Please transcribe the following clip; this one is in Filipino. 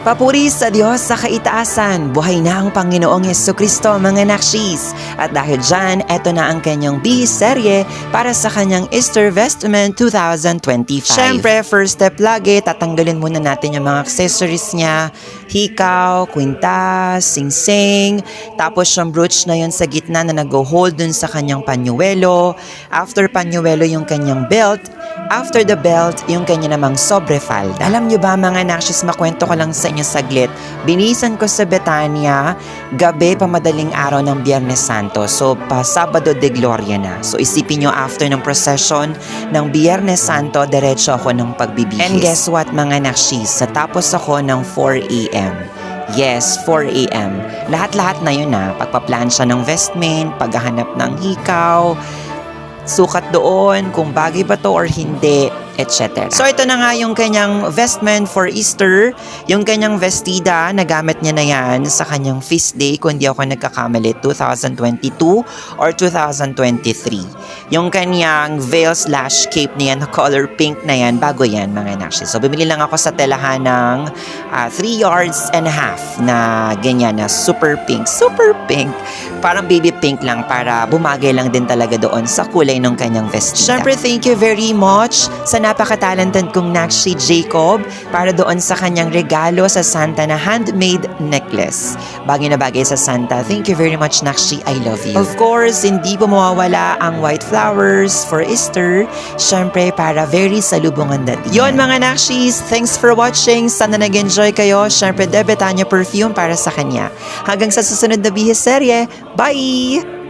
Papuri sa Diyos sa kaitaasan, buhay na ang Panginoong Jesucristo mga nakshis. At dahil dyan, eto na ang kanyang bihis-serye para sa kanyang Easter Vestment 2025. Siyempre, first step lagi, tatanggalin muna natin yung mga accessories niya. Hikaw, kwintas, sing-sing, tapos yung brooch na yun sa gitna na nag-hold dun sa kanyang panyuelo. After panyuelo yung kanyang belt. After the belt, yung kanya namang sobrefalda. Alam nyo ba mga nakshis, makwento ko lang sa inyo saglit. Binisan ko sa Betania, gabi pa madaling araw ng Biyernes Santo. So, pa Sabado de Gloria na. So, isipin nyo after ng procession ng Biyernes Santo, diretso ako ng pagbibihis. And guess what mga nakshis, natapos ako ng 4 a.m. Yes, 4 a.m. Lahat-lahat na yun pagpaplansya ng vestment, paghahanap ng hikaw, sukat doon, kung bagay ba to or hindi, etc. So ito na nga yung kanyang vestment for Easter, yung kanyang vestida, nagamit niya na yan sa kanyang feast day, kung hindi ako nagkakamali, 2022 or 2023. Yung kanyang veil/cape na yan, color pink na yan, bago yan mga nakshi. So bumili lang ako sa telahan ng 3 yards and a half na ganyan na super pink, parang baby pink lang para bumagay lang din talaga doon sa kulay ng kanyang vestida. Siyempre, thank you very much sa napaka-talented kong Nakshi Jacob para doon sa kanyang regalo sa Santa na handmade necklace. Bagay na bagay sa Santa. Thank you very much, Nakshi. I love you. Of course, hindi po mawawala ang white flowers for Easter. Siyempre, para very salubungan dating. Yon mga Nakshis, thanks for watching. Sana nag-enjoy kayo. Siyempre, De Betania perfume para sa kanya. Hanggang sa susunod na bihis serye. Bye!